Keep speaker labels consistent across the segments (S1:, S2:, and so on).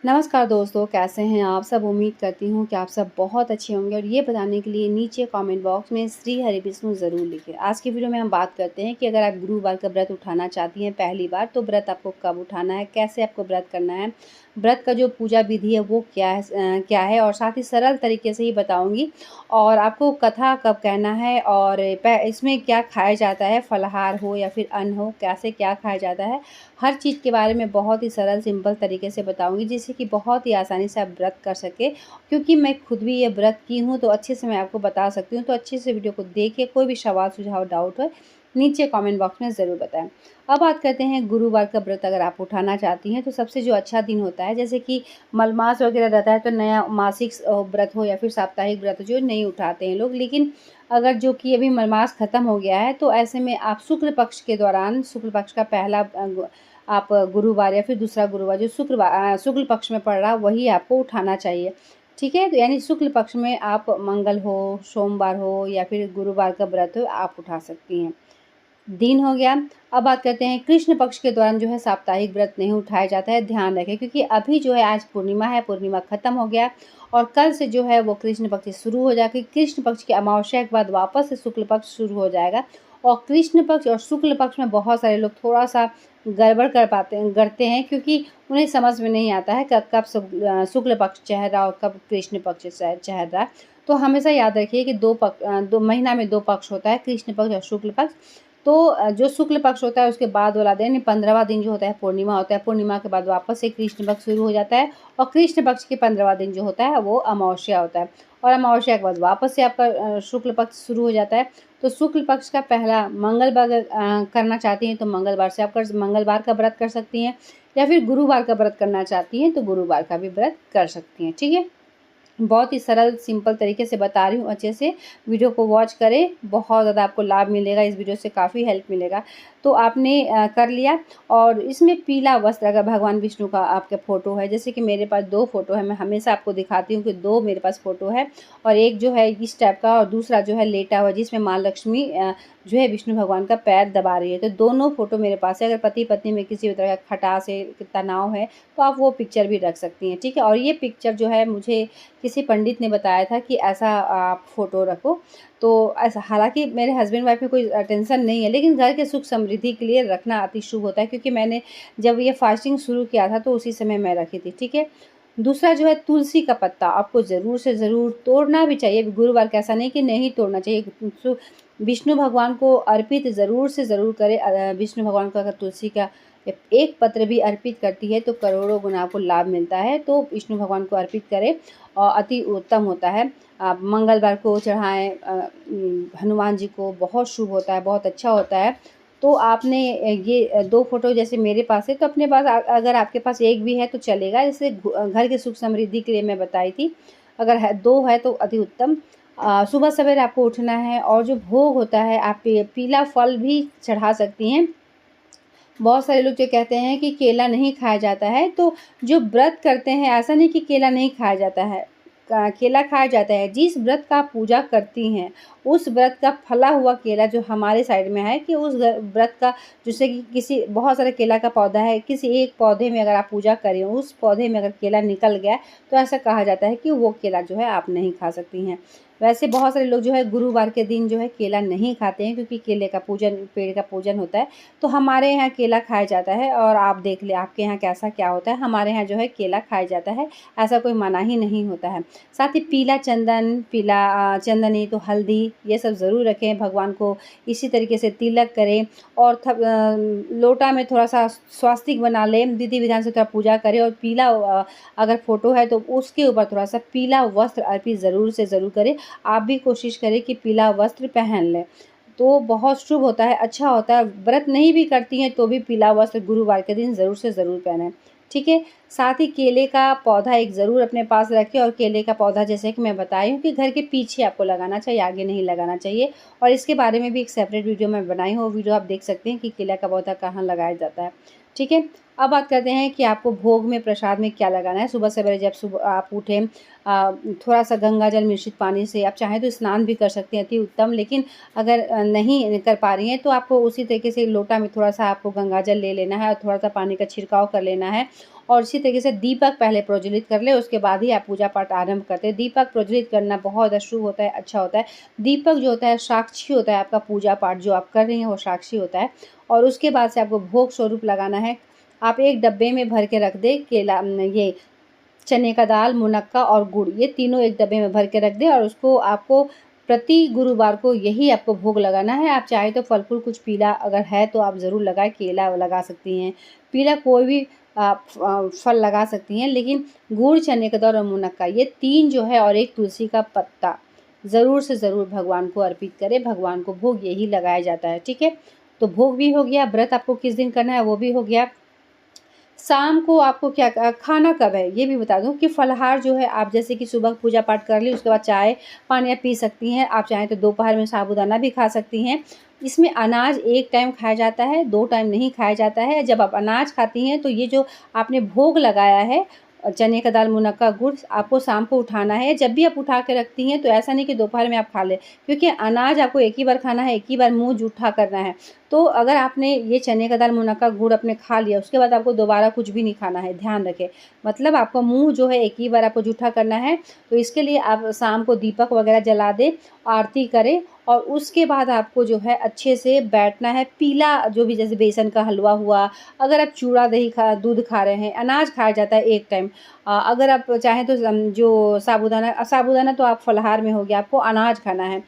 S1: नमस्कार दोस्तों, कैसे हैं आप सब। उम्मीद करती हूँ कि आप सब बहुत अच्छे होंगे और ये बताने के लिए नीचे कमेंट बॉक्स में श्री हरि विष्णु ज़रूर लिखें। आज की वीडियो में हम बात करते हैं कि अगर आप गुरुवार का व्रत उठाना चाहती हैं पहली बार, तो व्रत आपको कब उठाना है, कैसे आपको व्रत करना है, व्रत का जो पूजा विधि है वो क्या है और साथ ही सरल तरीके से ही बताऊँगी। और आपको कथा कब कहना है और इसमें क्या खाया जाता है, फलाहार हो या फिर अन्न हो, कैसे क्या खाया जाता है, हर चीज़ के बारे में बहुत ही सरल सिंपल तरीके से बताऊँगी, जिससे कि बहुत ही आसानी से आप व्रत कर सकें। क्योंकि मैं खुद भी ये व्रत की हूँ तो अच्छे से मैं आपको बता सकती हूँ। तो अच्छे से वीडियो को देखिए, कोई भी सवाल सुझाव डाउट हो नीचे कमेंट बॉक्स में ज़रूर बताएं। अब बात करते हैं गुरुवार का व्रत अगर आप उठाना चाहती हैं तो सबसे जो अच्छा दिन होता है, जैसे कि मलमास वगैरह रहता है तो नया मासिक व्रत हो या फिर साप्ताहिक व्रत जो नहीं उठाते हैं लोग। लेकिन अगर जो कि अभी मलमास ख़त्म हो गया है तो ऐसे में आप शुक्ल पक्ष के दौरान, शुक्ल पक्ष का पहला आप गुरुवार या फिर दूसरा गुरुवार जो शुक्ल पक्ष में पड़ रहा वही आपको उठाना चाहिए। ठीक है, तो यानी शुक्ल पक्ष में आप मंगल हो, सोमवार हो या फिर गुरुवार का व्रत हो आप उठा सकती हैं। दिन हो गया। अब बात करते हैं कृष्ण पक्ष के दौरान जो है साप्ताहिक व्रत नहीं उठाया जाता है, ध्यान रखें। क्योंकि अभी जो है आज पूर्णिमा है, पूर्णिमा ख़त्म हो गया और कल से जो है वो कृष्ण पक्ष शुरू हो जाएगा। कृष्ण पक्ष की अमावस्या के बाद वापस से शुक्ल पक्ष शुरू हो जाएगा। और कृष्ण पक्ष और शुक्ल पक्ष में बहुत सारे लोग थोड़ा-सा गड़बड़ करते हैं, क्योंकि उन्हें समझ में नहीं आता है कब शुक्ल पक्ष चल रहा और कब कृष्ण पक्ष चल रहा है। तो हमेशा याद रखिए कि 2 महीना में 2 पक्ष होता है, कृष्ण पक्ष और शुक्ल पक्ष। तो जो शुक्ल पक्ष होता है उसके बाद वाला दिन 15वां दिन जो होता है पूर्णिमा होता है। पूर्णिमा के बाद वापस से कृष्ण पक्ष शुरू हो जाता है और कृष्ण पक्ष के 15वां दिन जो होता है वो अमावस्या होता है। और अमावस्या के बाद वापस से आपका शुक्ल पक्ष शुरू हो जाता है। तो शुक्ल पक्ष का पहला मंगलवार करना चाहती हैं तो मंगलवार से आप मंगलवार का व्रत कर सकती हैं, या फिर गुरुवार का व्रत करना चाहती हैं तो गुरुवार का भी व्रत कर सकती हैं। ठीक है, बहुत ही सरल सिंपल तरीके से बता रही हूँ। अच्छे से वीडियो को वॉच करें, बहुत ज़्यादा आपको लाभ मिलेगा, इस वीडियो से काफ़ी हेल्प मिलेगा। तो आपने कर लिया। और इसमें पीला वस्त्र, अगर भगवान विष्णु का आपके फ़ोटो है, जैसे कि मेरे पास 2 फ़ोटो है, मैं हमेशा आपको दिखाती हूँ कि 2 मेरे पास फ़ोटो है। और एक जो है इस टाइप का और दूसरा जो है लेटा हुआ, जिसमें माँ लक्ष्मी जो है विष्णु भगवान का पैर दबा रही है। तो दोनों फ़ोटो मेरे पास है। अगर पति पत्नी में किसी भी तरह का खटास है, तनाव है, तो आप वो पिक्चर भी रख सकती हैं। ठीक है, और ये पिक्चर जो है मुझे किसी पंडित ने बताया था कि ऐसा आप फ़ोटो रखो। तो ऐसा, हालाँकि मेरे हस्बैंड वाइफ में कोई टेंशन नहीं है, लेकिन घर के सुख समृद्धि के लिए रखना अति शुभ होता है। क्योंकि मैंने जब ये फास्टिंग शुरू किया था तो उसी समय मैं रखी थी। ठीक है, दूसरा जो है तुलसी का पत्ता आपको ज़रूर से ज़रूर तोड़ना भी चाहिए। गुरुवार का ऐसा नहीं कि नहीं तोड़ना चाहिए। विष्णु भगवान को अर्पित ज़रूर से ज़रूर करें। विष्णु भगवान को अगर तुलसी का एक पत्र भी अर्पित करती है तो करोड़ों गुना आपको लाभ मिलता है। तो विष्णु भगवान को अर्पित करें और अति उत्तम होता है। आप मंगलवार को चढ़ाएँ, हनुमान जी को बहुत शुभ होता है, बहुत अच्छा होता है। तो आपने ये 2 फ़ोटो जैसे मेरे पास है, तो अपने पास अगर आपके पास 1 भी है तो चलेगा। जैसे घर के सुख समृद्धि के लिए मैं बताई थी। अगर है 2 है तो अति उत्तम। सुबह सवेरे आपको उठना है और जो भोग होता है आप पीला फल भी चढ़ा सकती हैं। बहुत सारे लोग जो कहते हैं कि केला नहीं खाया जाता है, तो जो व्रत करते हैं ऐसा नहीं कि केला नहीं खाया जाता है, केला खाया जाता है। जिस व्रत का आप पूजा करती हैं उस व्रत का फला हुआ केला जो हमारे साइड में है, कि उस व्रत का, जैसे कि किसी बहुत सारा केला का पौधा है, किसी एक पौधे में अगर आप पूजा करें, उस पौधे में अगर केला निकल गया तो ऐसा कहा जाता है कि वो केला जो है आप नहीं खा सकती हैं। वैसे बहुत सारे लोग जो है गुरुवार के दिन जो है केला नहीं खाते हैं, क्योंकि केले का पूजन, पेड़ का पूजन होता है। तो हमारे यहाँ केला खाया जाता है और आप देख लें आपके यहाँ कैसा क्या होता है। हमारे यहाँ जो है केला खाया जाता है, ऐसा कोई मना ही नहीं होता है। साथ ही पीला चंदन, चंदन नहीं तो हल्दी, ये सब ज़रूर रखें भगवान को। इसी तरीके से तिलक करें और लोटा में थोड़ा-सा स्वास्तिक बना लें, विधि विधान से थोड़ा पूजा करें और पीला अगर फ़ोटो है तो उसके ऊपर थोड़ा-सा पीला वस्त्र अर्पित ज़रूर से ज़रूर करें। आप भी कोशिश करें कि पीला वस्त्र पहन लें, तो बहुत शुभ होता है, अच्छा होता है। व्रत नहीं भी करती हैं तो भी पीला वस्त्र गुरुवार के दिन ज़रूर से ज़रूर पहनें। ठीक है, साथ ही केले का पौधा एक ज़रूर अपने पास रखें। और केले का पौधा जैसे कि मैं बताई हूँ कि घर के पीछे आपको लगाना चाहिए, आगे नहीं लगाना चाहिए। और इसके बारे में भी एक सेपरेट वीडियो मैं बनाई हूँ, वो वीडियो आप देख सकते हैं कि केला का पौधा कहाँ लगाया जाता है। ठीक है, अब बात करते हैं कि आपको भोग में, प्रसाद में क्या लगाना है। सुबह सवेरे जब सुबह आप उठें, थोड़ा-सा गंगा जल मिश्रित पानी से आप चाहें तो स्नान भी कर सकते हैं, अति उत्तम। लेकिन अगर नहीं कर पा रही हैं तो आपको उसी तरीके से लोटा में थोड़ा-सा आपको गंगा जल ले लेना है और थोड़ा-सा पानी का छिड़काव कर लेना है। और इसी तरीके से दीपक पहले प्रज्वलित कर ले, उसके बाद ही आप पूजा पाठ आरंभ करते हैं। दीपक प्रज्वलित करना बहुत शुभ होता है, अच्छा होता है। दीपक जो होता है साक्षी होता है, आपका पूजा पाठ जो आप कर रही हैं वो साक्षी होता है। और उसके बाद से आपको भोग स्वरूप लगाना है। आप एक डब्बे में भर के रख दें, केला ये चने का दाल, मुनक्का और गुड़, ये तीनों एक डब्बे में भर के रख दें और उसको आपको प्रति गुरुवार को यही आपको भोग लगाना है। आप चाहे तो फल फूल कुछ पीला अगर है तो आप ज़रूर लगाएं, केला लगा सकती हैं, पीला कोई भी आप फल लगा सकती हैं, लेकिन गुड़, चने का दाल और मुनक्का ये 3 जो है और एक तुलसी का पत्ता ज़रूर से ज़रूर भगवान को अर्पित करें। भगवान को भोग यही लगाया जाता है, ठीक है। तो भोग भी हो गया, व्रत आपको किस दिन करना है वो भी हो गया। शाम को आपको क्या खाना कब है ये भी बता दूं कि फलाहार जो है आप जैसे कि सुबह पूजा पाठ कर ली, उसके बाद चाय पानी आप पी सकती हैं। आप चाहें तो दोपहर में साबूदाना भी खा सकती हैं। इसमें अनाज एक टाइम खाया जाता है, 2 टाइम नहीं खाया जाता है। जब आप अनाज खाती हैं तो ये जो आपने भोग लगाया है चने का दाल, मुनक्का, गुड़, आपको शाम को उठाना है। जब भी आप उठा के रखती हैं तो ऐसा नहीं कि दोपहर में आप खा लें, क्योंकि अनाज आपको एक ही बार खाना है, एक ही बार मुँह जूठा करना है। तो अगर आपने ये चने का दाल, मुनक्का, गुड़ आपने खा लिया, उसके बाद आपको दोबारा कुछ भी नहीं खाना है, ध्यान रखें। मतलब आपका मुँह जो है एक ही बार आपको जूठा करना है। तो इसके लिए आप शाम को दीपक वगैरह जला दें, आरती करें और उसके बाद आपको जो है अच्छे से बैठना है। पीला जो भी जैसे बेसन का हलवा हुआ, अगर आप चूड़ा दही दूध खा रहे हैं, अनाज खाया जाता है एक टाइम। अगर आप चाहें तो जो साबूदाना तो आप फलाहार में हो गया, आपको अनाज खाना है।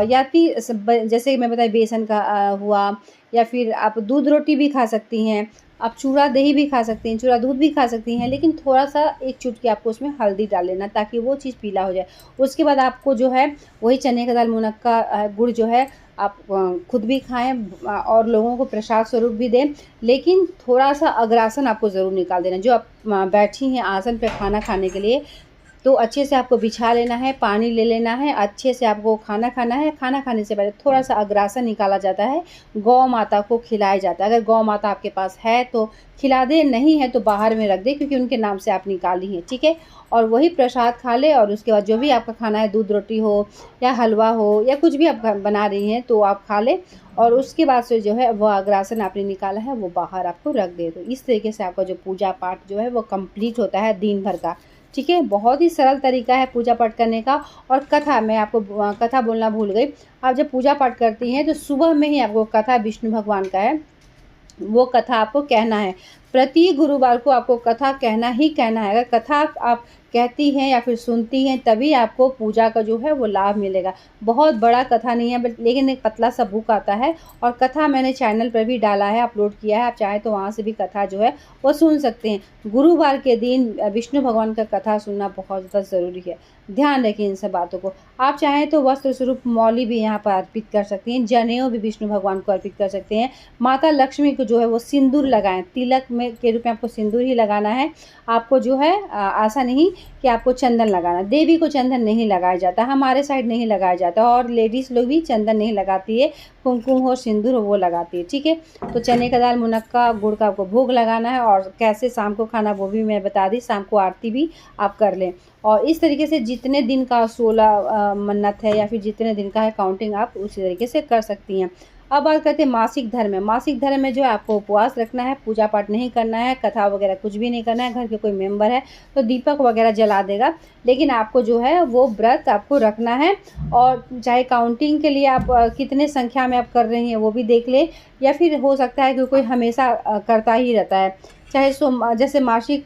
S1: या फिर जैसे मैं बताई बेसन का हुआ, या फिर आप दूध रोटी भी खा सकती हैं, आप चूड़ा दही भी खा सकती हैं, चूड़ा दूध भी खा सकती हैं, लेकिन थोड़ा-सा एक चुटकी आपको उसमें हल्दी डाल लेना ताकि वो चीज़ पीला हो जाए। उसके बाद आपको जो है वही चने का दाल, मुनक्का, गुड़ जो है आप खुद भी खाएँ और लोगों को प्रसाद स्वरूप भी दें, लेकिन थोड़ा-सा अग्रासन आपको ज़रूर निकाल देना। जो आप बैठी हैं आसन पे खाना खाने के लिए, तो अच्छे से आपको बिछा लेना है, पानी ले लेना है, अच्छे से आपको खाना खाना है। खाना खाने से पहले थोड़ा-सा अग्रासन निकाला जाता है, गौ माता को खिलाया जाता है। अगर गौ माता आपके पास है तो खिला दें, नहीं है तो बाहर में रख दें, क्योंकि उनके नाम से आप निकाली हैं, ठीक है। और वही प्रसाद खा लें और उसके बाद जो भी आपका खाना है, दूध रोटी हो या हलवा हो या कुछ भी आप बना रही हैं तो आप खा लें। और उसके बाद से जो है वो अग्रासन आपने निकाला है वो बाहर आपको रख दें। तो इस तरीके से आपका जो पूजा पाठ जो है वो कंप्लीट होता है दिन भर का, ठीक है। बहुत ही सरल तरीका है पूजा पाठ करने का। और कथा, मैं आपको कथा बोलना भूल गई। आप जब पूजा पाठ करती हैं तो सुबह में ही आपको कथा विष्णु भगवान का है, वो कथा आपको कहना है। प्रति गुरुवार को आपको कथा कहना ही कहना है। अगर कथा आप कहती हैं या फिर सुनती हैं तभी आपको पूजा का जो है वो लाभ मिलेगा। बहुत बड़ा कथा नहीं है लेकिन एक पतला सा बुक आता है और कथा मैंने चैनल पर भी डाला है, अपलोड किया है। आप चाहें तो वहाँ से भी कथा जो है वो सुन सकते हैं। गुरुवार के दिन विष्णु भगवान का कथा सुनना बहुत ज़्यादा ज़रूरी है। ध्यान रखें इन सब बातों को। आप चाहें तो वस्त्र स्वरूप मौली भी यहाँ पर अर्पित कर सकती हैं, जनेऊ भी विष्णु भगवान को अर्पित कर सकते हैं। माता लक्ष्मी को जो है वो सिंदूर लगाएं, तिलक में के रूप में आपको सिंदूर ही लगाना है। आपको जो है ऐसा नहीं कि आपको चंदन लगाना। देवी को चंदन नहीं लगाया जाता, हमारे साइड नहीं लगाया जाता, और लेडीज़ लोग भी चंदन नहीं लगाती है, कुमकुम हो सिंदूर हो वो लगाती है, ठीक है। तो चने का दाल, मुनक्का, गुड़ का आपको भोग लगाना है। और कैसे शाम को खाना वो भी मैं बता दी, शाम को आरती भी आप कर लें। और इस तरीके से जितने दिन का 16 मन्नत है या फिर जितने दिन का है काउंटिंग आप उसी तरीके से कर सकती हैं। अब बात करते हैं मासिक धर्म में। मासिक धर्म में जो है आपको उपवास रखना है, पूजा पाठ नहीं करना है, कथा वगैरह कुछ भी नहीं करना है। घर के कोई मेंबर है तो दीपक वगैरह जला देगा, लेकिन आपको जो है वो व्रत आपको रखना है। और चाहे काउंटिंग के लिए आप कितने संख्या में आप कर रही हैं वो भी देख लें, या फिर हो सकता है कि कोई हमेशा करता ही रहता है। चाहे जैसे मासिक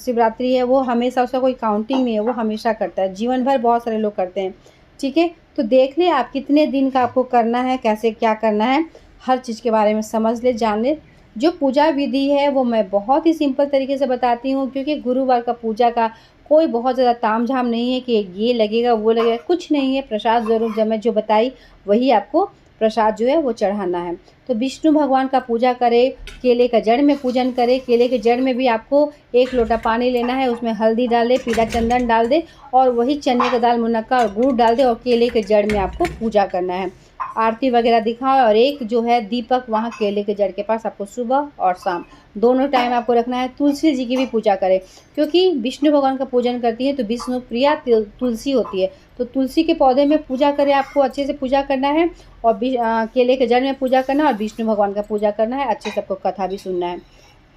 S1: शिवरात्रि है, वो हमेशा उसका कोई काउंटिंग नहीं है, वो हमेशा करता है, जीवन भर बहुत सारे लोग करते हैं, ठीक है। तो देख ले आप कितने दिन का आपको करना है, कैसे क्या करना है, हर चीज़ के बारे में समझ ले, जान ले। जो पूजा विधि है वो मैं बहुत ही सिंपल तरीके से बताती हूँ, क्योंकि गुरुवार का पूजा का कोई बहुत ज़्यादा तामझाम नहीं है कि ये लगेगा वो लगेगा, कुछ नहीं है। प्रसाद ज़रूर जब मैं जो बताई वही आपको प्रसाद जो है वो चढ़ाना है। तो विष्णु भगवान का पूजा करें, केले का जड़ में पूजन करें। केले के जड़ में भी आपको 1 लोटा पानी लेना है, उसमें हल्दी डाल दें, पीला चंदन डाल दें और वही चने का दाल, मुनक्का और गुड़ डाल दें और केले के जड़ में आपको पूजा करना है। आरती वगैरह दिखाओ और एक जो है दीपक वहाँ केले के जड़ के पास आपको सुबह और शाम दोनों टाइम आपको रखना है। तुलसी जी की भी पूजा करें, क्योंकि विष्णु भगवान का पूजन करती है तो विष्णु प्रिया तुलसी होती है, तो तुलसी के पौधे में पूजा करें। आपको अच्छे से पूजा करना है और केले के जड़ में पूजा करना है और विष्णु भगवान का पूजा करना है। अच्छे से आपको कथा भी सुनना है।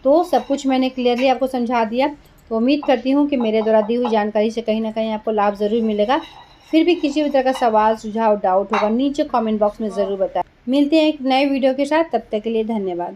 S1: तो सब कुछ मैंने क्लियरली आपको समझा दिया। तो उम्मीद करती हूँ कि मेरे द्वारा दी हुई जानकारी से कहीं न कहीं आपको लाभ ज़रूर मिलेगा। फिर भी किसी भी तरह का सवाल, सुझाव, डाउट होगा नीचे कमेंट बॉक्स में ज़रूर बताएँ। मिलते हैं एक नए वीडियो के साथ, तब तक के लिए धन्यवाद।